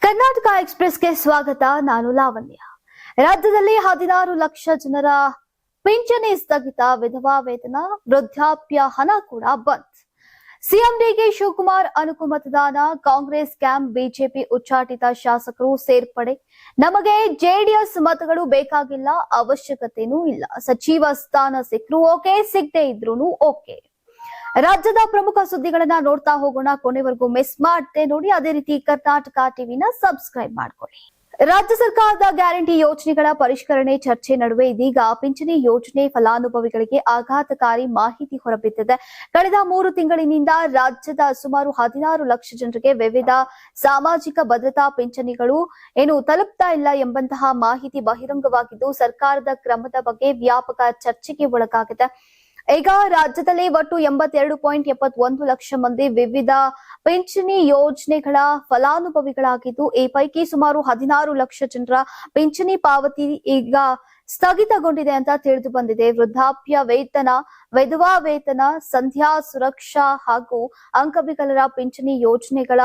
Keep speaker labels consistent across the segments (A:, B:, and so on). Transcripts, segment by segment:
A: ಕರ್ನಾಟಕ ಎಕ್ಸ್‌ಪ್ರೆಸ್‌ಗೆ ಸ್ವಾಗತ. ನಾನು ಲಾವಣ್ಯ. ರಾಜ್ಯದಲ್ಲಿ 16 ಲಕ್ಷ ಜನರ ಪಿಂಚಣಿ ಸ್ಥಗಿತ, ವಿಧವಾ ವೇತನ, ವೃದ್ಧಾಪ್ಯ ಹಣ ಕೂಡ ಬಂದ್. ಸಿಎಂ ಡಿಕೆ ಶಿವಕುಮಾರ್ ಅನುಕು ಮತದಾನ, ಕಾಂಗ್ರೆಸ್ ಕ್ಯಾಂಪ್, ಬಿಜೆಪಿ ಉಚ್ಚಾಟಿತ ಶಾಸಕರು ಸೇರ್ಪಡೆ. ನಮಗೆ ಜೆಡಿಎಸ್ ಮತಗಳು ಬೇಕಾಗಿಲ್ಲ, ಅವಶ್ಯಕತೆನೂ ಇಲ್ಲ. ಸಚಿವ ಸ್ಥಾನ ಸಿಕ್ಕರೂ ಓಕೆ, ಸಿಗದೆ ಇದ್ರೂನು ಓಕೆ. ರಾಜ್ಯದ ಪ್ರಮುಖ ಸುದ್ದಿಗಳನ್ನ ನೋಡ್ತಾ ಹೋಗೋಣ. ಕೊನೆವರೆಗೂ ಮಿಸ್ ಮಾಡದೆ ನೋಡಿ. ಅದೇ ರೀತಿ ಕರ್ನಾಟಕ ಟಿವಿನ ಸಬ್ಸ್ಕ್ರೈಬ್ ಮಾಡ್ಕೊಳ್ಳಿ. ರಾಜ್ಯ ಸರ್ಕಾರದ ಗ್ಯಾರಂಟಿ ಯೋಜನೆಗಳ ಪರಿಷ್ಕರಣೆ ಚರ್ಚೆ ನಡುವೆ ಇದೀಗ ಪಿಂಚಣಿ ಯೋಜನೆ ಫಲಾನುಭವಿಗಳಿಗೆ ಆಘಾತಕಾರಿ ಮಾಹಿತಿ ಹೊರಬಿದ್ದಿದೆ. ಕಳೆದ 3 ತಿಂಗಳಿನಿಂದ ರಾಜ್ಯದ ಸುಮಾರು 16 ಲಕ್ಷ ಜನರಿಗೆ ವಿವಿಧ ಸಾಮಾಜಿಕ ಭದ್ರತಾ ಪಿಂಚಣಿಗಳು ತಲುಪ್ತಾ ಇಲ್ಲ ಎಂಬಂತಹ ಮಾಹಿತಿ ಬಹಿರಂಗವಾಗಿದ್ದು, ಸರ್ಕಾರದ ಕ್ರಮದ ಬಗ್ಗೆ ವ್ಯಾಪಕ ಚರ್ಚೆಗೆ ಒಳಗಾಗಿದೆ. ಈಗ ರಾಜ್ಯದಲ್ಲಿ ಒಟ್ಟು 82.71 ಲಕ್ಷ ಮಂದಿ ವಿವಿಧ ಪಿಂಚಣಿ ಯೋಜನೆಗಳ ಫಲಾನುಭವಿಗಳಾಗಿದ್ದು, ಈ ಪೈಕಿ ಸುಮಾರು 16 ಲಕ್ಷ ಜನರ ಪಿಂಚಣಿ ಪಾವತಿ ಈಗ ಸ್ಥಗಿತಗೊಂಡಿದೆ ಅಂತ ತಿಳಿದು ಬಂದಿದೆ. ವೃದ್ಧಾಪ್ಯ ವೇತನ, ವಿಧವಾ ವೇತನ, ಸಂಧ್ಯಾ ಸುರಕ್ಷಾ ಹಾಗೂ ಅಂಗವಿಕಲರ ಪಿಂಚಣಿ ಯೋಜನೆಗಳ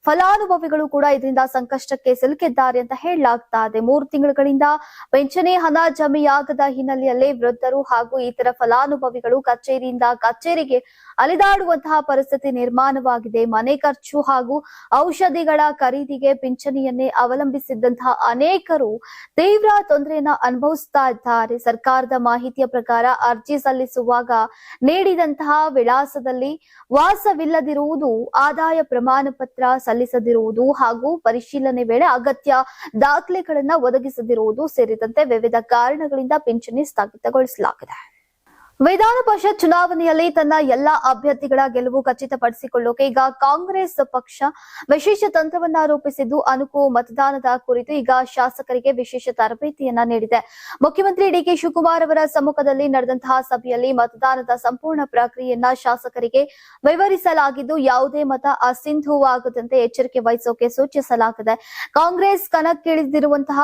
A: ಫಲಾನುಭವಿಗಳು ಕೂಡ ಇದರಿಂದ ಸಂಕಷ್ಟಕ್ಕೆ ಸಿಲುಕಿದ್ದಾರೆ ಅಂತ ಹೇಳಲಾಗ್ತಾ ಇದೆ. 3 ತಿಂಗಳುಗಳಿಂದ ಪಿಂಚಣಿ ಹಣ ಜಮೆಯಾಗದ ಹಿನ್ನೆಲೆಯಲ್ಲಿ ವೃದ್ಧರು ಹಾಗೂ ಇತರ ಫಲಾನುಭವಿಗಳು ಕಚೇರಿಯಿಂದ ಕಚೇರಿಗೆ ಅಲೆದಾಡುವಂತಹ ಪರಿಸ್ಥಿತಿ ನಿರ್ಮಾಣವಾಗಿದೆ. ಮನೆ ಖರ್ಚು ಹಾಗೂ ಔಷಧಿಗಳ ಖರೀದಿಗೆ ಪಿಂಚಣಿಯನ್ನೇ ಅವಲಂಬಿಸಿದ್ದಂತಹ ಅನೇಕರು ತೀವ್ರ ತೊಂದರೆಯನ್ನ ಅನುಭವಿಸ್ತಾ ಇದ್ದಾರೆ. ಸರ್ಕಾರದ ಮಾಹಿತಿಯ ಪ್ರಕಾರ ಅರ್ಜಿ ಸಲ್ಲಿಸುವಾಗ ನೀಡಿದಂತಹ ವಿಳಾಸದಲ್ಲಿ ವಾಸವಿಲ್ಲದಿರುವುದು, ಆದಾಯ ಪ್ರಮಾಣ ಪತ್ರ ಸಲ್ಲಿಸದಿರುವುದು ಹಾಗೂ ಪರಿಶೀಲನೆ ವೇಳೆ ಅಗತ್ಯ ದಾಖಲೆಗಳನ್ನ ಒದಗಿಸದಿರುವುದು ಸೇರಿದಂತೆ ವಿವಿಧ ಕಾರಣಗಳಿಂದ ಪಿಂಚಣಿ ಸ್ಥಗಿತಗೊಳಿಸಲಾಗಿದೆ. ವಿಧಾನ ಪರಿಷತ್ ಚುನಾವಣೆಯಲ್ಲಿ ತನ್ನ ಎಲ್ಲಾ ಅಭ್ಯರ್ಥಿಗಳ ಗೆಲುವು ಖಚಿತಪಡಿಸಿಕೊಳ್ಳೋಕೆ ಈಗ ಕಾಂಗ್ರೆಸ್ ಪಕ್ಷ ವಿಶೇಷ ತಂತ್ರವನ್ನ ರೂಪಿಸಿದ್ದು, ಅನುಕು ಮತದಾನದ ಕುರಿತು ಈಗ ಶಾಸಕರಿಗೆ ವಿಶೇಷ ತರಬೇತಿಯನ್ನ ನೀಡಿದೆ. ಮುಖ್ಯಮಂತ್ರಿ ಡಿಕೆ ಶಿವಕುಮಾರ್ ಅವರ ಸಮ್ಮುಖದಲ್ಲಿ ನಡೆದಂತಹ ಸಭೆಯಲ್ಲಿ ಮತದಾನದ ಸಂಪೂರ್ಣ ಪ್ರಕ್ರಿಯೆಯನ್ನ ಶಾಸಕರಿಗೆ ವಿವರಿಸಲಾಗಿದ್ದು, ಯಾವುದೇ ಮತ ಅಸಿಂಧುವಾಗದಂತೆ ಎಚ್ಚರಿಕೆ ವಹಿಸೋಕೆ ಸೂಚಿಸಲಾಗಿದೆ. ಕಾಂಗ್ರೆಸ್ ಕಣಕ್ಕಿಳಿಸಿರುವಂತಹ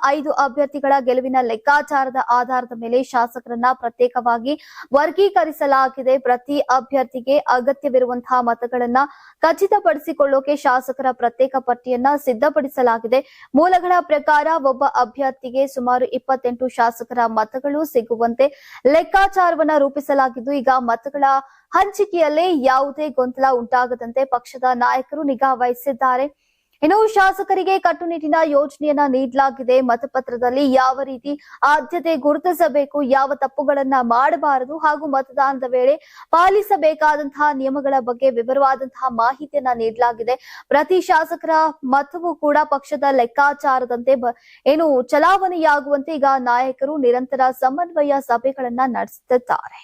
A: 5 ಅಭ್ಯರ್ಥಿಗಳ ಗೆಲುವಿನ ಲೆಕ್ಕಾಚಾರದ ಆಧಾರದ ಮೇಲೆ ಶಾಸಕರನ್ನ ಪ್ರತ್ಯೇಕವಾಗಿ ವರ್ಗೀಕರಿಸಲಾಗಿದೆ. ಪ್ರತಿ ಅಭ್ಯರ್ಥಿಗೆ ಅಗತ್ಯವಿರುವಂತಹ ಮತಗಳನ್ನ ಖಚಿತಪಡಿಸಿಕೊಳ್ಳೋಕೆ ಶಾಸಕರ ಪ್ರತ್ಯೇಕ ಪಟ್ಟಿಯನ್ನ ಸಿದ್ಧಪಡಿಸಲಾಗಿದೆ. ಮೂಲಗಳ ಪ್ರಕಾರ ಒಬ್ಬ ಅಭ್ಯರ್ಥಿಗೆ ಸುಮಾರು 28 ಶಾಸಕರ ಮತಗಳು ಸಿಗುವಂತೆ ಲೆಕ್ಕಾಚಾರವನ್ನ ರೂಪಿಸಲಾಗಿದ್ದು, ಈಗ ಮತಗಳ ಹಂಚಿಕೆಯಲ್ಲಿ ಯಾವುದೇ ಗೊಂದಲ ಉಂಟಾಗದಂತೆ ಪಕ್ಷದ ನಾಯಕರು ನಿಗಾ ವಹಿಸಿದ್ದಾರೆ. ಇನ್ನು ಶಾಸಕರಿಗೆ ಕಟ್ಟುನಿಟ್ಟಿನ ಯೋಜನೆಯನ್ನ ನೀಡಲಾಗಿದೆ. ಮತಪತ್ರದಲ್ಲಿ ಯಾವ ರೀತಿ ಆದ್ಯತೆ ಗುರುತಿಸಬೇಕು, ಯಾವ ತಪ್ಪುಗಳನ್ನ ಮಾಡಬಾರದು ಹಾಗೂ ಮತದಾನದ ವೇಳೆ ಪಾಲಿಸಬೇಕಾದಂತಹ ನಿಯಮಗಳ ಬಗ್ಗೆ ವಿವರವಾದಂತಹ ಮಾಹಿತಿಯನ್ನ ನೀಡಲಾಗಿದೆ. ಪ್ರತಿ ಶಾಸಕರ ಮತವೂ ಕೂಡ ಪಕ್ಷದ ಲೆಕ್ಕಾಚಾರದಂತೆ ಚಲಾವಣೆಯಾಗುವಂತೆ ಈಗ ನಾಯಕರು ನಿರಂತರ ಸಮನ್ವಯ ಸಭೆಗಳನ್ನ ನಡೆಸುತ್ತಿದ್ದಾರೆ.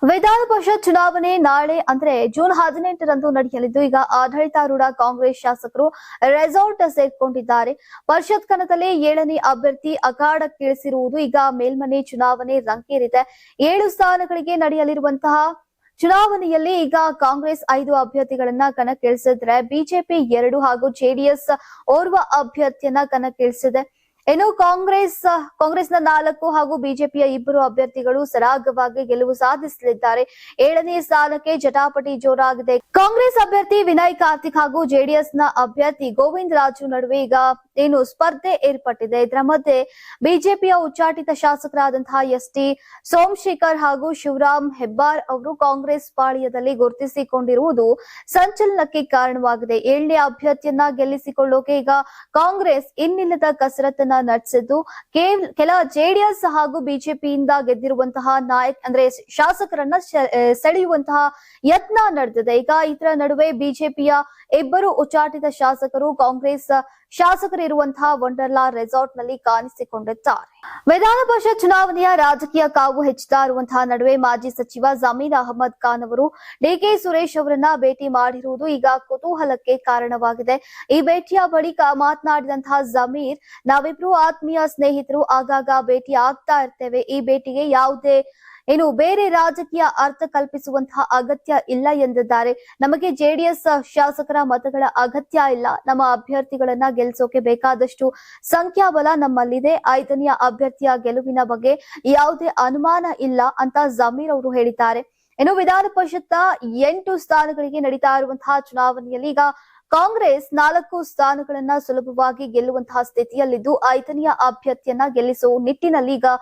A: ವಿಧಾನ ಪರಿಷತ್ ಚುನಾವಣೆ ನಾಳೆ ಅಂದ್ರೆ ಜೂನ್ 18ರಂದು ನಡೆಯಲಿದ್ದು, ಈಗ ಆಡಳಿತಾರೂಢ ಕಾಂಗ್ರೆಸ್ ಶಾಸಕರು ರೆಸಾರ್ಟ್ ಸೇರ್ಕೊಂಡಿದ್ದಾರೆ. ಪರಿಷತ್ ಕಣದಲ್ಲಿ 7ನೇ ಅಭ್ಯರ್ಥಿ ಅಖಾಡಕ್ಕಿಳಿಸಿರುವುದು ಈಗ ಮೇಲ್ಮನೆ ಚುನಾವಣೆ ರಂಗೇರಿದೆ. 7 ಸ್ಥಾನಗಳಿಗೆ ನಡೆಯಲಿರುವಂತಹ ಚುನಾವಣೆಯಲ್ಲಿ ಈಗ ಕಾಂಗ್ರೆಸ್ 5 ಅಭ್ಯರ್ಥಿಗಳನ್ನ ಕಣಕ್ಕಿಳಿಸಿದ್ರೆ, ಬಿಜೆಪಿ 2 ಹಾಗೂ ಜೆಡಿಎಸ್ ಓರ್ವ ಅಭ್ಯರ್ಥಿಯನ್ನ ಕಣಕ್ಕಿಳಿಸಿದೆ. ಇನ್ನು ಕಾಂಗ್ರೆಸ್ನ 4 ಹಾಗೂ ಬಿಜೆಪಿಯ 2 ಅಭ್ಯರ್ಥಿಗಳು ಸರಾಗವಾಗಿ ಗೆಲುವು ಸಾಧಿಸಲಿದ್ದಾರೆ. 7ನೇ ಸ್ಥಾನಕ್ಕೆ ಜಟಾಪಟಿ ಜೋರಾಗಿದೆ. ಕಾಂಗ್ರೆಸ್ ಅಭ್ಯರ್ಥಿ ವಿನಯ್ ಕಾರ್ತಿಕ್ ಹಾಗೂ ಜೆಡಿಎಸ್ನ ಅಭ್ಯರ್ಥಿ ಗೋವಿಂದ ರಾಜು ನಡುವೆ ಈಗ ಸ್ಪರ್ಧೆ ಏರ್ಪಟ್ಟಿದೆ. ಇದರ ಮಧ್ಯೆ ಬಿಜೆಪಿಯ ಉಚ್ಚಾಟಿತ ಶಾಸಕರಾದಂತಹ ಎಸ್.ಟಿ. ಸೋಮಶೇಖರ್ ಹಾಗೂ ಶಿವರಾಮ್ ಹೆಬ್ಬಾರ್ ಅವರು ಕಾಂಗ್ರೆಸ್ ಪಾಳ್ಯದಲ್ಲಿ ಗುರುತಿಸಿಕೊಂಡಿರುವುದು ಸಂಚಲನಕ್ಕೆ ಕಾರಣವಾಗಿದೆ. 7ನೇ ಅಭ್ಯರ್ಥಿಯನ್ನ ಗೆಲ್ಲಿಸಿಕೊಳ್ಳೋಕೆ ಈಗ ಕಾಂಗ್ರೆಸ್ ಇನ್ನಿಲ್ಲದ ಕಸರತ್ತನ್ನ ನಡೆಸಿದ್ದು, ಕೆಲ ಜೆಡಿಎಸ್ ಹಾಗೂ ಬಿಜೆಪಿಯಿಂದ ಗೆದ್ದಿರುವಂತಹ ಶಾಸಕರನ್ನ ಸೆಳೆಯುವಂತಹ ಯತ್ನ ನಡೆದಿದೆ. ಈಗ ಇದರ ನಡುವೆ ಬಿಜೆಪಿಯ 2 ಉಚ್ಚಾಟಿತ ಶಾಸಕರು ಕಾಂಗ್ರೆಸ್ ಶಾಸಕರಿರುವಂತಹ ವಂಡರ್ಲಾ ರೆಸಾರ್ಟ್ ನಲ್ಲಿ ಕಾಣಿಸಿಕೊಂಡಿದ್ದಾರೆ. ವಿಧಾನ ಪರಿಷತ್ ಚುನಾವಣೆಯ ರಾಜಕೀಯ ಕಾವು ಹೆಚ್ಚುತ್ತಾ ಇರುವಂತಹ ನಡುವೆ ಮಾಜಿ ಸಚಿವ ಜಮೀರ್ ಅಹಮದ್ ಖಾನ್ ಅವರು ಡಿಕೆ ಸುರೇಶ್ ಅವರನ್ನ ಭೇಟಿ ಮಾಡಿರುವುದು ಈಗ ಕುತೂಹಲಕ್ಕೆ ಕಾರಣವಾಗಿದೆ. ಈ ಭೇಟಿಯ ಬಳಿಕ ಮಾತನಾಡಿದಂತಹ ಜಮೀರ್, ನಾವಿಬ್ರು ಆತ್ಮೀಯ ಸ್ನೇಹಿತರು, ಆಗಾಗ ಭೇಟಿ ಆಗ್ತಾ ಇರ್ತೇವೆ. ಈ ಭೇಟಿಗೆ ಯಾವುದೇ ಬೇರೆ ರಾಜಕೀಯ ಅರ್ಥ ಕಲ್ಪಿಸುವಂತಹ ಅಗತ್ಯ ಇಲ್ಲ ಎಂದಿದ್ದಾರೆ. ನಮಗೆ ಜೆಡಿಎಸ್ ಶಾಸಕರ ಮತಗಳ ಅಗತ್ಯ ಇಲ್ಲ. ನಮ್ಮ ಅಭ್ಯರ್ಥಿಗಳನ್ನ ಗೆಲ್ಲಿಸೋಕೆ ಬೇಕಾದಷ್ಟು ಸಂಖ್ಯಾಬಲ ನಮ್ಮಲ್ಲಿದೆ. 5ನೇ ಅಭ್ಯರ್ಥಿಯ ಗೆಲುವಿನ ಬಗ್ಗೆ ಯಾವುದೇ ಅನುಮಾನ ಇಲ್ಲ ಅಂತ ಜಮೀರ್ ಅವರು ಹೇಳಿದ್ದಾರೆ. ಇನ್ನು ವಿಧಾನ ಪರಿಷತ್ನ 8 ಸ್ಥಾನಗಳಿಗೆ ನಡೀತಾ ಇರುವಂತಹ ಚುನಾವಣೆಯಲ್ಲಿ ಈಗ ಕಾಂಗ್ರೆಸ್ 4 ಸ್ಥಾನಗಳನ್ನ ಸುಲಭವಾಗಿ ಗೆಲ್ಲುವಂತಹ ಸ್ಥಿತಿಯಲ್ಲಿದ್ದು 5ನೇ ಅಭ್ಯರ್ಥಿಯನ್ನ ಗೆಲ್ಲಿಸುವ ನಿಟ್ಟಿನಲ್ಲಿ ಈಗ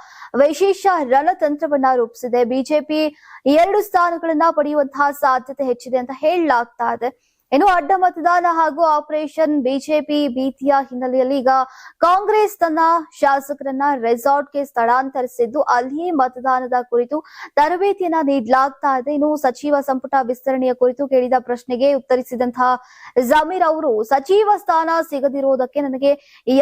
A: ವಿಶೇಷ ರಣತಂತ್ರವನ್ನ ರೂಪಿಸಿದೆ. ಬಿಜೆಪಿ 2 ಸ್ಥಾನಗಳನ್ನ ಪಡೆಯುವಂತಹ ಸಾಧ್ಯತೆ ಹೆಚ್ಚಿದೆ ಅಂತ ಹೇಳಲಾಗ್ತಾ ಇದೆ. ಇನ್ನು ಅಡ್ಡ ಮತದಾನ ಹಾಗೂ ಆಪರೇಷನ್ ಬಿಜೆಪಿ ಭೀತಿಯ ಹಿನ್ನೆಲೆಯಲ್ಲಿ ಈಗ ಕಾಂಗ್ರೆಸ್ ತನ್ನ ಶಾಸಕರನ್ನ ರೆಸಾರ್ಟ್ಗೆ ಸ್ಥಳಾಂತರಿಸಿದ್ದು ಅಲ್ಲಿಯೇ ಮತದಾನದ ಕುರಿತು ತರಬೇತಿಯನ್ನ ನೀಡಲಾಗ್ತಾ ಇದೆ. ಇನ್ನು ಸಚಿವ ಸಂಪುಟ ವಿಸ್ತರಣೆಯ ಕುರಿತು ಕೇಳಿದ ಪ್ರಶ್ನೆಗೆ ಉತ್ತರಿಸಿದಂತಹ ಜಮೀರ್ ಅವರು ಸಚಿವ ಸ್ಥಾನ ಸಿಗದಿರುವುದಕ್ಕೆ ನನಗೆ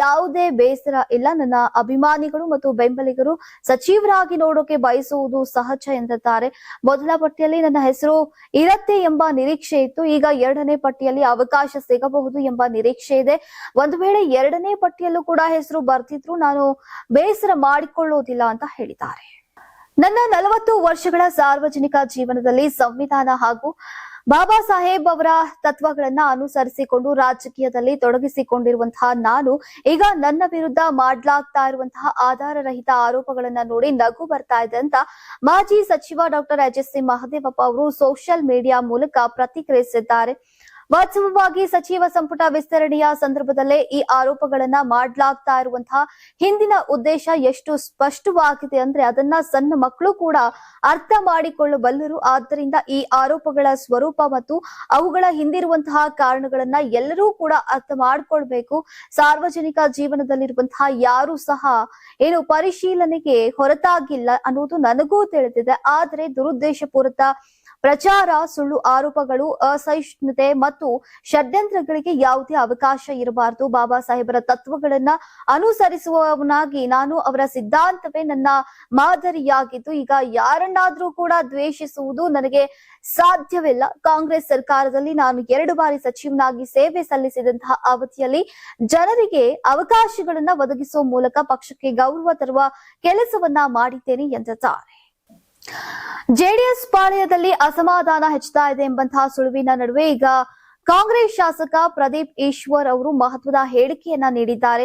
A: ಯಾವುದೇ ಬೇಸರ ಇಲ್ಲ. ನನ್ನ ಅಭಿಮಾನಿಗಳು ಮತ್ತು ಬೆಂಬಲಿಗರು ಸಚಿವರಾಗಿ ನೋಡೋಕೆ ಬಯಸುವುದು ಸಹಜ ಎಂದಿದ್ದಾರೆ. ಮೊದಲ ಪಟ್ಟಿಯಲ್ಲಿ ನನ್ನ ಹೆಸರು ಇರತ್ತೆ ಎಂಬ ನಿರೀಕ್ಷೆ ಇತ್ತು. ಈಗ 2ನೇ ಪಟ್ಟಿಯಲ್ಲಿ ಅವಕಾಶ ಸಿಗಬಹುದು ಎಂಬ ನಿರೀಕ್ಷೆ ಇದೆ. ಒಂದು ವೇಳೆ 2ನೇ ಪಟ್ಟಿಯಲ್ಲೂ ಕೂಡ ಹೆಸರು ಬರ್ತಿದ್ರು ನಾನು ಬೇಸರ ಮಾಡಿಕೊಳ್ಳೋದಿಲ್ಲ ಅಂತ ಹೇಳಿದ್ದಾರೆ. ನನ್ನ 40 ವರ್ಷಗಳ ಸಾರ್ವಜನಿಕ ಜೀವನದಲ್ಲಿ ಸಂವಿಧಾನ ಹಾಗೂ ಬಾಬಾ ಸಾಹೇಬ್ ಅವರ ತತ್ವಗಳನ್ನ ಅನುಸರಿಸಿಕೊಂಡು ರಾಜಕೀಯದಲ್ಲಿ ತೊಡಗಿಸಿಕೊಂಡಿರುವಂತಹ ನಾನು ಈಗ ನನ್ನ ವಿರುದ್ಧ ಮಾಡಲಾಗ್ತಾ ಇರುವಂತಹ ಆಧಾರರಹಿತ ಆರೋಪಗಳನ್ನ ನೋಡಿ ನಗು ಬರ್ತಾ ಇದೆ ಅಂತ ಮಾಜಿ ಸಚಿವ ಡಾಕ್ಟರ್ ಎಚ್.ಸಿ. ಮಹದೇವಪ್ಪ ಅವರು ಸೋಷಿಯಲ್ ಮೀಡಿಯಾ ಮೂಲಕ ಪ್ರತಿಕ್ರಿಯಿಸಿದ್ದಾರೆ. ವಾಸ್ತವವಾಗಿ ಸಚಿವ ಸಂಪುಟ ವಿಸ್ತರಣೆಯ ಸಂದರ್ಭದಲ್ಲೇ ಈ ಆರೋಪಗಳನ್ನ ಮಾಡಲಾಗ್ತಾ ಇರುವಂತಹ ಹಿಂದಿನ ಉದ್ದೇಶ ಎಷ್ಟು ಸ್ಪಷ್ಟವಾಗಿದೆ ಅಂದ್ರೆ ಅದನ್ನ ಸಣ್ಣ ಮಕ್ಕಳು ಕೂಡ ಅರ್ಥ ಮಾಡಿಕೊಳ್ಳಬಲ್ಲರು. ಆದ್ದರಿಂದ ಈ ಆರೋಪಗಳ ಸ್ವರೂಪ ಮತ್ತು ಅವುಗಳ ಹಿಂದಿರುವಂತಹ ಕಾರಣಗಳನ್ನ ಎಲ್ಲರೂ ಕೂಡ ಅರ್ಥ ಮಾಡ್ಕೊಳ್ಬೇಕು. ಸಾರ್ವಜನಿಕ ಜೀವನದಲ್ಲಿರುವಂತಹ ಯಾರು ಸಹ ಏನು ಪರಿಶೀಲನೆಗೆ ಹೊರತಾಗಿಲ್ಲ ಅನ್ನೋದು ನನಗೂ ತಿಳಿದಿದೆ. ಆದರೆ ದುರುದ್ದೇಶಪೂರಿತ ಪ್ರಚಾರ, ಸುಳ್ಳು ಆರೋಪಗಳು, ಅಸಹಿಷ್ಣುತೆ ಮತ್ತು ಷಡ್ಯಂತ್ರಗಳಿಗೆ ಯಾವುದೇ ಅವಕಾಶ ಇರಬಾರದು. ಬಾಬಾ ಸಾಹೇಬರ ತತ್ವಗಳನ್ನ ಅನುಸರಿಸುವವನಾಗಿ ನಾನು ಅವರ ಸಿದ್ಧಾಂತವೇ ನನ್ನ ಮಾದರಿಯಾಗಿದ್ದು ಈಗ ಯಾರನ್ನಾದ್ರೂ ಕೂಡ ದ್ವೇಷಿಸುವುದು ನನಗೆ ಸಾಧ್ಯವಿಲ್ಲ. ಕಾಂಗ್ರೆಸ್ ಸರ್ಕಾರದಲ್ಲಿ ನಾನು 2 ಬಾರಿ ಸಚಿವನಾಗಿ ಸೇವೆ ಸಲ್ಲಿಸಿದಂತಹ ಅವಧಿಯಲ್ಲಿ ಜನರಿಗೆ ಅವಕಾಶಗಳನ್ನ ಒದಗಿಸುವ ಮೂಲಕ ಪಕ್ಷಕ್ಕೆ ಗೌರವ ತರುವ ಕೆಲಸವನ್ನ ಮಾಡಿದ್ದೇನೆ ಎಂದಿದ್ದಾರೆ. ಜೆಡಿಎಸ್ ಪಾಳೆಯದಲ್ಲಿ ಅಸಮಾಧಾನ ಹೆಚ್ಚುತ್ತಾ ಇದೆ ಎಂಬಂತಹ ಸುಳಿವಿನ ನಡುವೆ ಈಗ ಕಾಂಗ್ರೆಸ್ ಶಾಸಕ ಪ್ರದೀಪ್ ಈಶ್ವರ್ ಅವರು ಮಹತ್ವದ ಹೇಳಿಕೆಯನ್ನ ನೀಡಿದ್ದಾರೆ.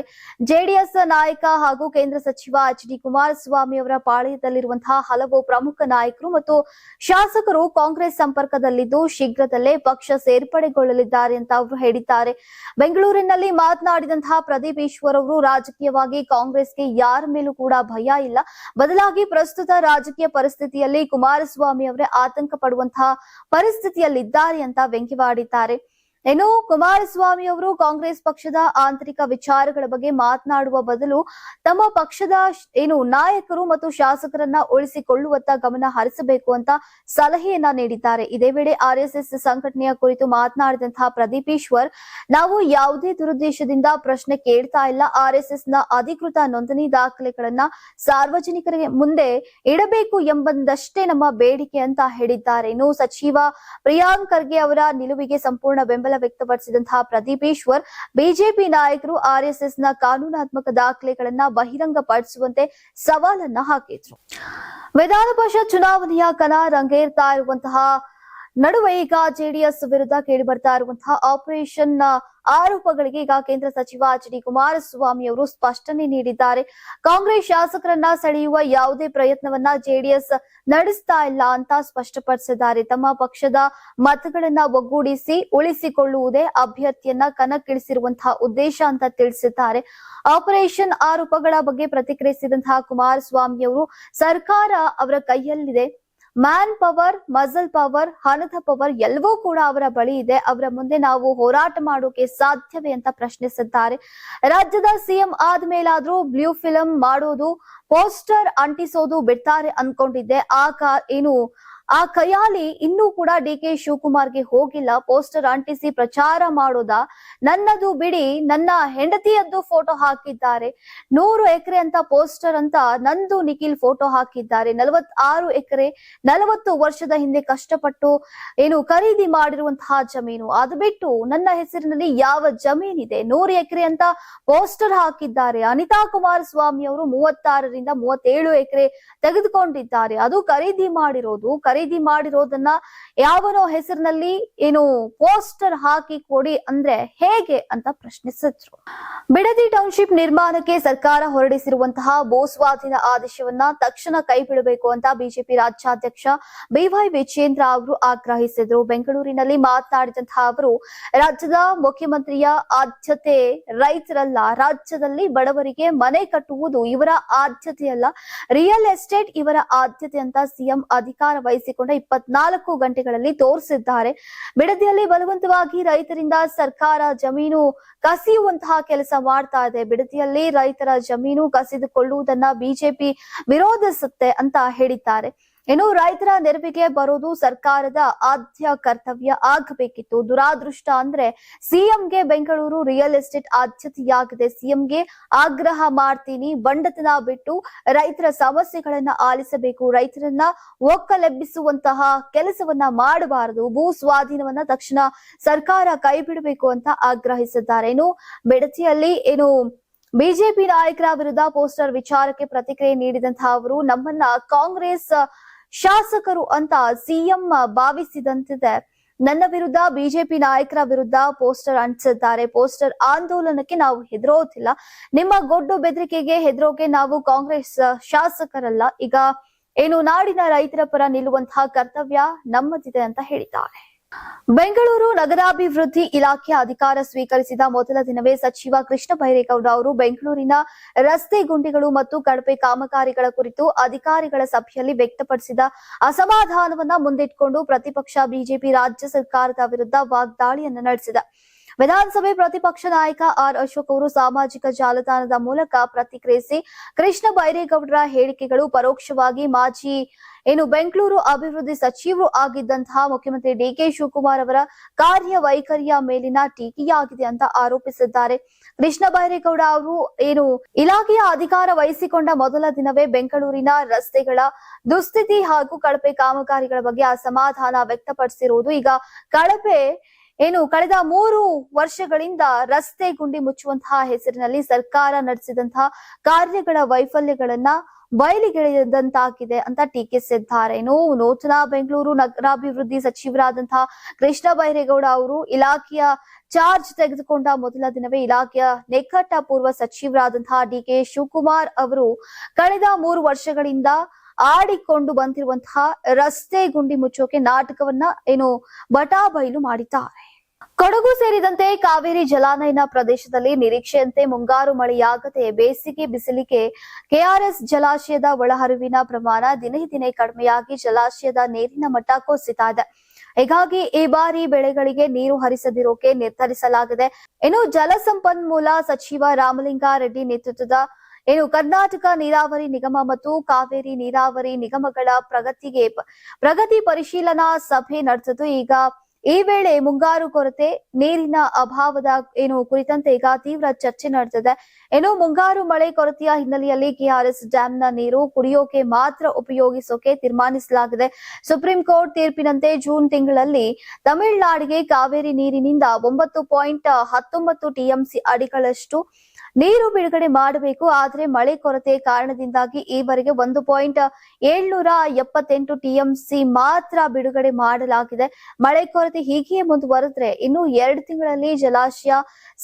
A: ಜೆಡಿಎಸ್ ನಾಯಕ ಹಾಗೂ ಕೇಂದ್ರ ಸಚಿವ ಎಚ್.ಡಿ. ಕುಮಾರಸ್ವಾಮಿ ಅವರ ಪಾಳೆಯದಲ್ಲಿರುವಂತಹ ಹಲವು ಪ್ರಮುಖ ನಾಯಕರು ಮತ್ತು ಶಾಸಕರು ಕಾಂಗ್ರೆಸ್ ಸಂಪರ್ಕದಲ್ಲಿದ್ದು ಶೀಘ್ರದಲ್ಲೇ ಪಕ್ಷ ಸೇರ್ಪಡೆಗೊಳ್ಳಲಿದ್ದಾರೆ ಅಂತ ಅವರು ಹೇಳಿದ್ದಾರೆ. ಬೆಂಗಳೂರಿನಲ್ಲಿ ಮಾತನಾಡಿದಂತಹ ಪ್ರದೀಪ್ ಈಶ್ವರ್ ಅವರು ರಾಜಕೀಯವಾಗಿ ಕಾಂಗ್ರೆಸ್ಗೆ ಯಾರ ಮೇಲೂ ಕೂಡ ಭಯ ಇಲ್ಲ. ಬದಲಾಗಿ ಪ್ರಸ್ತುತ ರಾಜಕೀಯ ಪರಿಸ್ಥಿತಿಯಲ್ಲಿ ಕುಮಾರಸ್ವಾಮಿ ಅವರೇ ಆತಂಕ ಪಡುವಂತಹ ಪರಿಸ್ಥಿತಿಯಲ್ಲಿದ್ದಾರೆ ಅಂತ ವ್ಯಂಗ್ಯವಾಡಿದ್ದಾರೆ. ಇನ್ನು ಕುಮಾರಸ್ವಾಮಿ ಅವರು ಕಾಂಗ್ರೆಸ್ ಪಕ್ಷದ ಆಂತರಿಕ ವಿಚಾರಗಳ ಬಗ್ಗೆ ಮಾತನಾಡುವ ಬದಲು ತಮ್ಮ ಪಕ್ಷದ ನಾಯಕರು ಮತ್ತು ಶಾಸಕರನ್ನ ಉಳಿಸಿಕೊಳ್ಳುವತ್ತ ಗಮನ ಹರಿಸಬೇಕು ಅಂತ ಸಲಹೆಯನ್ನ ನೀಡಿದ್ದಾರೆ. ಇದೇ ವೇಳೆ ಆರ್ಎಸ್ಎಸ್ ಸಂಘಟನೆಯ ಕುರಿತು ಮಾತನಾಡಿದಂತಹ ಪ್ರದೀಪ್ ಈಶ್ವರ್, ನಾವು ಯಾವುದೇ ದುರುದ್ದೇಶದಿಂದ ಪ್ರಶ್ನೆ ಕೇಳ್ತಾ ಇಲ್ಲ. ಆರ್ಎಸ್ಎಸ್ ನ ಅಧಿಕೃತ ನೋಂದಣಿ ದಾಖಲೆಗಳನ್ನ ಸಾರ್ವಜನಿಕರಿಗೆ ಮುಂದೆ ಇಡಬೇಕು ಎಂಬುದಷ್ಟೇ ನಮ್ಮ ಬೇಡಿಕೆ ಅಂತ ಹೇಳಿದ್ದಾರೆ. ಇನ್ನು ಸಚಿವ ಪ್ರಿಯಾಂಕ್ ಖರ್ಗೆ ಅವರ ನಿಲುವಿಗೆ ಸಂಪೂರ್ಣ ಬೆಂಬಲ ವ್ಯಕ್ತಪಡಿಸಿದಂತಹ ಪ್ರದೀಪ್ ಈಶ್ವರ್, ಬಿಜೆಪಿ ನಾಯಕರು ಆರ್ಎಸ್ಎಸ್ ನ ಕಾನೂನಾತ್ಮಕ ದಾಖಲೆಗಳನ್ನ ಬಹಿರಂಗಪಡಿಸುವಂತೆ ಸವಾಲನ್ನ ಹಾಕಿದ್ರು. ವಿಧಾನ ಪರಿಷತ್ ಚುನಾವಣೆಯ ಕಣ ರಂಗೇರ್ತಾ ಇರುವಂತಹ ನಡುವೆ ಈಗ ಜೆಡಿಎಸ್ ವಿರುದ್ಧ ಕೇಳಿ ಬರ್ತಾ ಇರುವಂತಹ ಆಪರೇಷನ್ ಆರೋಪಗಳಿಗೆ ಈಗ ಕೇಂದ್ರ ಸಚಿವ ಎಚ್.ಡಿ. ಕುಮಾರಸ್ವಾಮಿ ಅವರು ಸ್ಪಷ್ಟನೆ ನೀಡಿದ್ದಾರೆ. ಕಾಂಗ್ರೆಸ್ ಶಾಸಕರನ್ನ ಸೆಳೆಯುವ ಯಾವುದೇ ಪ್ರಯತ್ನವನ್ನ ಜೆಡಿಎಸ್ ನಡೆಸ್ತಾ ಇಲ್ಲ ಅಂತ ಸ್ಪಷ್ಟಪಡಿಸಿದ್ದಾರೆ. ತಮ್ಮ ಪಕ್ಷದ ಮತಗಳನ್ನ ಒಗ್ಗೂಡಿಸಿ ಉಳಿಸಿಕೊಳ್ಳುವುದೇ ಅಭ್ಯರ್ಥಿಯನ್ನ ಕಣಕ್ಕಿಳಿಸಿರುವಂತಹ ಉದ್ದೇಶ ಅಂತ ತಿಳಿಸಿದ್ದಾರೆ. ಆಪರೇಷನ್ ಆರೋಪಗಳ ಬಗ್ಗೆ ಪ್ರತಿಕ್ರಿಯಿಸಿದಂತಹ ಕುಮಾರಸ್ವಾಮಿ ಅವರು, ಸರ್ಕಾರ ಅವರ ಕೈಯಲ್ಲಿದೆ. ಮ್ಯಾನ್ ಪವರ್, ಮಸಲ್ ಪವರ್, ಹಣದ ಪವರ್ ಎಲ್ಲವೂ ಕೂಡ ಅವರ ಬಳಿ ಇದೆ. ಅವರ ಮುಂದೆ ನಾವು ಹೋರಾಟ ಮಾಡೋಕೆ ಸಾಧ್ಯವೇ ಅಂತ ಪ್ರಶ್ನಿಸಿದ್ದಾರೆ. ರಾಜ್ಯದ ಸಿಎಂ ಆದ್ಮೇಲಾದ್ರೂ ಬ್ಲೂ ಫಿಲಂ ಮಾಡೋದು, ಪೋಸ್ಟರ್ ಅಂಟಿಸೋದು ಬಿಡ್ತಾರೆ ಅನ್ಕೊಂಡಿದ್ದೆ. ಆ ಕಯಾಲಿ ಇನ್ನೂ ಕೂಡ ಡಿ.ಕೆ. ಶಿವಕುಮಾರ್ಗೆ ಹೋಗಿಲ್ಲ. ಪೋಸ್ಟರ್ ಅಂಟಿಸಿ ಪ್ರಚಾರ ಮಾಡೋದ? ನನ್ನದು ಬಿಡಿ, ನನ್ನ ಹೆಂಡತಿಯದ್ದು ಫೋಟೋ ಹಾಕಿದ್ದಾರೆ. 100 ಎಕರೆ ಅಂತ ಪೋಸ್ಟರ್ ಅಂತ ನಂದು ನಿಖಿಲ್ ಫೋಟೋ ಹಾಕಿದ್ದಾರೆ. 46 ಎಕರೆ 40 ವರ್ಷದ ಹಿಂದೆ ಕಷ್ಟಪಟ್ಟು ಖರೀದಿ ಮಾಡಿರುವಂತಹ ಜಮೀನು. ಅದು ಬಿಟ್ಟು ನನ್ನ ಹೆಸರಿನಲ್ಲಿ ಯಾವ ಜಮೀನಿದೆ? 100 ಎಕರೆ ಅಂತ ಪೋಸ್ಟರ್ ಹಾಕಿದ್ದಾರೆ. ಅನಿತಾ ಕುಮಾರಸ್ವಾಮಿ ಅವರು 36 ರಿಂದ 37 ಎಕರೆ ತೆಗೆದುಕೊಂಡಿದ್ದಾರೆ. ಅದು ಖರೀದಿ ಮಾಡಿರೋದು. ಖರೀದಿ ಮಾಡಿರೋದನ್ನ ಯಾವನೋ ಹೆಸರಿನಲ್ಲಿ ಪೋಸ್ಟರ್ ಹಾಕಿ ಕೊಡಿ ಅಂದ್ರೆ ಹೇಗೆ ಅಂತ ಪ್ರಶ್ನಿಸಿದ್ರು. ಬಿಡದಿ ಟೌನ್ಶಿಪ್ ನಿರ್ಮಾಣಕ್ಕೆ ಸರ್ಕಾರ ಹೊರಡಿಸಿರುವಂತಹ ಭೂಸ್ವಾಧೀನ ಆದೇಶವನ್ನ ತಕ್ಷಣ ಕೈಬಿಡಬೇಕು ಅಂತ ಬಿಜೆಪಿ ರಾಜ್ಯಾಧ್ಯಕ್ಷ ಬಿವೈ ವಿಜಯೇಂದ್ರ ಅವರು ಆಗ್ರಹಿಸಿದ್ರು. ಬೆಂಗಳೂರಿನಲ್ಲಿ ಮಾತನಾಡಿದಂತಹ ಅವರು, ರಾಜ್ಯದ ಮುಖ್ಯಮಂತ್ರಿಯ ಆದ್ಯತೆ ರೈತರಲ್ಲ, ರಾಜ್ಯದಲ್ಲಿ ಬಡವರಿಗೆ ಮನೆ ಕಟ್ಟುವುದು ಇವರ ಆದ್ಯತೆಯಲ್ಲ, ರಿಯಲ್ ಎಸ್ಟೇಟ್ ಇವರ ಆದ್ಯತೆ ಅಂತ ಸಿಎಂ ಅಧಿಕಾರ ವಹಿಸಿಕೊಂಡ 24 ಗಂಟೆಗಳಲ್ಲಿ ತೋರಿಸಿದ್ದಾರೆ. ಬಿಡದಿಯಲ್ಲಿ ಬಲವಂತವಾಗಿ ರೈತರಿಂದ ಸರ್ಕಾರ ಜಮೀನು ಕಸಿಯುವಂತಹ ಕೆಲಸ ಮಾಡ್ತಾ ಇದೆ. ಬಿಡದಿಯಲ್ಲಿ ರೈತರ ಜಮೀನು ಕಸಿದುಕೊಳ್ಳುವುದನ್ನ ಬಿಜೆಪಿ ವಿರೋಧಿಸುತ್ತೆ ಅಂತ ಹೇಳಿದ್ದಾರೆ. ಇನ್ನು ರೈತರ ನೆರವಿಗೆ ಬರೋದು ಸರ್ಕಾರದ ಆದ್ಯ ಕರ್ತವ್ಯ ಆಗಬೇಕಿತ್ತು. ದುರಾದೃಷ್ಟ ಅಂದ್ರೆ ಸಿಎಂಗೆ ಬೆಂಗಳೂರು ರಿಯಲ್ ಎಸ್ಟೇಟ್ ಆದ್ಯತೆಯಾಗಿದೆ. ಸಿಎಂಗೆ ಆಗ್ರಹ ಮಾಡ್ತೀನಿ, ಬಂಡತನ ಬಿಟ್ಟು ರೈತರ ಸಮಸ್ಯೆಗಳನ್ನ ಆಲಿಸಬೇಕು, ರೈತರನ್ನ ಒಕ್ಕಲೆಬ್ಬಿಸುವಂತಹ ಕೆಲಸವನ್ನ ಮಾಡಬಾರದು, ಭೂ ಸ್ವಾಧೀನವನ್ನ ತಕ್ಷಣ ಸರ್ಕಾರ ಕೈಬಿಡಬೇಕು ಅಂತ ಆಗ್ರಹಿಸಿದ್ದಾರೆ. ಇನ್ನು ಬಿಡದಿಯಲ್ಲಿ ಬಿಜೆಪಿ ನಾಯಕರ ವಿರುದ್ಧ ಪೋಸ್ಟರ್ ವಿಚಾರಕ್ಕೆ ಪ್ರತಿಕ್ರಿಯೆ ನೀಡಿದಂತಹ ಅವರು, ನಮ್ಮನ್ನ ಕಾಂಗ್ರೆಸ್ ಶಾಸಕರು ಅಂತ ಸಿಎಂ ಭಾವಿಸಿದಂತಿದೆ. ನನ್ನ ವಿರುದ್ಧ ಬಿಜೆಪಿ ನಾಯಕರ ವಿರುದ್ಧ ಪೋಸ್ಟರ್ ಅಂಟಿಸಿದ್ದಾರೆ. ಪೋಸ್ಟರ್ ಆಂದೋಲನಕ್ಕೆ ನಾವು ಹೆದರೋದಿಲ್ಲ, ನಿಮ್ಮ ಗೊಡ್ಡು ಬೆದರಿಕೆಗೆ ಹೆದರೋಕೆ ನಾವು ಕಾಂಗ್ರೆಸ್ ಶಾಸಕರಲ್ಲ. ಈಗ ನಾಡಿನ ರೈತರ ಪರ ನಿಲ್ಲುವಂತಹ ಕರ್ತವ್ಯ ನಮ್ಮದಿದೆ ಅಂತ ಹೇಳಿದ್ದಾರೆ. ಬೆಂಗಳೂರು ನಗರಾಭಿವೃದ್ಧಿ ಇಲಾಖೆ ಅಧಿಕಾರ ಸ್ವೀಕರಿಸಿದ ಮೊದಲ ದಿನವೇ ಸಚಿವ ಕೃಷ್ಣ ಬೈರೇಗೌಡ ಅವರು ಬೆಂಗಳೂರಿನ ರಸ್ತೆ ಗುಂಡಿಗಳು ಮತ್ತು ಕಳಪೆ ಕಾಮಗಾರಿಗಳ ಕುರಿತು ಅಧಿಕಾರಿಗಳ ಸಭೆಯಲ್ಲಿ ವ್ಯಕ್ತಪಡಿಸಿದ ಅಸಮಾಧಾನವನ್ನ ಮುಂದಿಟ್ಟುಕೊಂಡು ಪ್ರತಿಪಕ್ಷ ಬಿಜೆಪಿ ರಾಜ್ಯ ಸರ್ಕಾರದ ವಿರುದ್ಧ ವಾಗ್ದಾಳಿಯನ್ನು ನಡೆಸಿದೆ. ವಿಧಾನಸಭೆ ಪ್ರತಿಪಕ್ಷ ನಾಯಕ ಆರ್ ಅಶೋಕ್ ಅವರು ಸಾಮಾಜಿಕ ಜಾಲತಾಣದ ಮೂಲಕ ಪ್ರತಿಕ್ರಿಯಿಸಿ, ಕೃಷ್ಣ ಬೈರೇಗೌಡರ ಹೇಳಿಕೆಗಳು ಪರೋಕ್ಷವಾಗಿ ಮಾಜಿ ಬೆಂಗಳೂರು ಅಭಿವೃದ್ಧಿ ಸಚಿವರು ಆಗಿದ್ದಂತಹ ಮುಖ್ಯಮಂತ್ರಿ ಡಿಕೆ ಶಿವಕುಮಾರ್ ಅವರ ಕಾರ್ಯವೈಖರಿಯ ಮೇಲಿನ ಟೀಕೆಯಾಗಿದೆ ಅಂತ ಆರೋಪಿಸಿದ್ದಾರೆ. ಕೃಷ್ಣ ಬೈರೇಗೌಡ ಅವರು ಇಲಾಖೆಯ ಅಧಿಕಾರ ವಹಿಸಿಕೊಂಡ ಮೊದಲ ದಿನವೇ ಬೆಂಗಳೂರಿನ ರಸ್ತೆಗಳ ದುಸ್ಥಿತಿ ಹಾಗೂ ಕಳಪೆ ಕಾಮಗಾರಿಗಳ ಬಗ್ಗೆ ಅಸಮಾಧಾನ ವ್ಯಕ್ತಪಡಿಸಿರುವುದು. ಈಗ ಕಳೆದ 3 ವರ್ಷಗಳಿಂದ ರಸ್ತೆ ಗುಂಡಿ ಮುಚ್ಚುವಂತಹ ಹೆಸರಿನಲ್ಲಿ ಸರ್ಕಾರ ನಡೆಸಿದಂತಹ ಕಾರ್ಯಗಳ ವೈಫಲ್ಯಗಳನ್ನ ಬಯಲಿಗೆಳೆದಂತಾಗಿದೆ ಅಂತ ಟೀಕಿಸಿದ್ದಾರೆ. ನೂತನ ಬೆಂಗಳೂರು ನಗರಾಭಿವೃದ್ಧಿ ಸಚಿವರಾದಂತಹ ಕೃಷ್ಣ ಬೈರೇಗೌಡ ಅವರು ಇಲಾಖೆಯ ಚಾರ್ಜ್ ತೆಗೆದುಕೊಂಡ ಮೊದಲ ದಿನವೇ ಇಲಾಖೆಯ ನಿಕಟಪೂರ್ವ ಸಚಿವರಾದಂತಹ ಡಿಕೆ ಶಿವಕುಮಾರ್ ಅವರು ಕಳೆದ 3 ವರ್ಷಗಳಿಂದ ಆಡಿಕೊಂಡು ಬಂದಿರುವಂತಹ ರಸ್ತೆ ಗುಂಡಿ ಮುಚ್ಚೋಕೆ ನಾಟಕವನ್ನ ಬಟಾಬಯಲು ಮಾಡಿದ್ದಾರೆ. ಕೊಡಗು ಸೇರಿದಂತೆ ಕಾವೇರಿ ಜಲಾನಯನ ಪ್ರದೇಶದಲ್ಲಿ ನಿರೀಕ್ಷೆಯಂತೆ ಮುಂಗಾರು ಮಳೆಯಾಗದೆ ಬೇಸಿಗೆ ಬಿಸಿಲಿಗೆ ಕೆಆರ್ಎಸ್ ಜಲಾಶಯದ ಒಳಹರಿವಿನ ಪ್ರಮಾಣ ದಿನೇ ದಿನೇ ಕಡಿಮೆಯಾಗಿ ಜಲಾಶಯದ ನೀರಿನ ಮಟ್ಟ ಕುಸಿತಾ ಇದೆ. ಹೀಗಾಗಿ ಈ ಬಾರಿ ಬೆಳೆಗಳಿಗೆ ನೀರು ಹರಿಸದಿರೋಕೆ ನಿರ್ಧರಿಸಲಾಗಿದೆ. ಜಲಸಂಪನ್ಮೂಲ ಸಚಿವ ರಾಮಲಿಂಗಾರೆಡ್ಡಿ ನೇತೃತ್ವದ ಕರ್ನಾಟಕ ನೀರಾವರಿ ನಿಗಮ ಮತ್ತು ಕಾವೇರಿ ನೀರಾವರಿ ನಿಗಮಗಳ ಪ್ರಗತಿ ಪರಿಶೀಲನಾ ಸಭೆ ನಡೆಸಿದ್ದು. ಈ ವೇಳೆ ಮುಂಗಾರು ಕೊರತೆ, ನೀರಿನ ಅಭಾವದ ಕುರಿತಂತೆ ಈಗ ತೀವ್ರ ಚರ್ಚೆ ನಡೆದಿದೆ. ಮುಂಗಾರು ಮಳೆ ಕೊರತೆಯ ಹಿನ್ನೆಲೆಯಲ್ಲಿ ಕೆಆರ್ಎಸ್ ಡ್ಯಾಂನ ನೀರು ಕುಡಿಯೋಕೆ ಮಾತ್ರ ಉಪಯೋಗಿಸೋಕೆ ತೀರ್ಮಾನಿಸಲಾಗಿದೆ. ಸುಪ್ರೀಂ ಕೋರ್ಟ್ ತೀರ್ಪಿನಂತೆ ಜೂನ್ ತಿಂಗಳಲ್ಲಿ ತಮಿಳುನಾಡಿಗೆ ಕಾವೇರಿ ನೀರಿನಿಂದ 9.19 ಟಿಎಂಸಿ ಅಡಿಗಳಷ್ಟು ನೀರು ಬಿಡುಗಡೆ ಮಾಡಬೇಕು. ಆದರೆ ಮಳೆ ಕೊರತೆ ಕಾರಣದಿಂದಾಗಿ ಈವರೆಗೆ 1.778 ಟಿಎಂಸಿ ಮಾತ್ರ ಬಿಡುಗಡೆ ಮಾಡಲಾಗಿದೆ. ಮಳೆ ಕೊರತೆ ಹೀಗೆಯೇ ಮುಂದುವರೆದ್ರೆ ಇನ್ನು 2 ತಿಂಗಳಲ್ಲಿ ಜಲಾಶಯ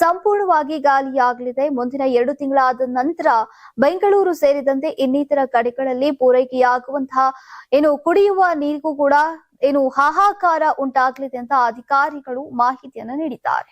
A: ಸಂಪೂರ್ಣವಾಗಿ ಗಾಲಿಯಾಗಲಿದೆ. ಮುಂದಿನ 2 ತಿಂಗಳಾದ ನಂತರ ಬೆಂಗಳೂರು ಸೇರಿದಂತೆ ಇನ್ನಿತರ ಕಡೆಗಳಲ್ಲಿ ಪೂರೈಕೆಯಾಗುವಂತಹ ಕುಡಿಯುವ ನೀರಿಗೂ ಕೂಡ ಹಾಹಾಕಾರ ಉಂಟಾಗಲಿದೆ ಅಂತ ಅಧಿಕಾರಿಗಳು ಮಾಹಿತಿಯನ್ನು ನೀಡಿದ್ದಾರೆ.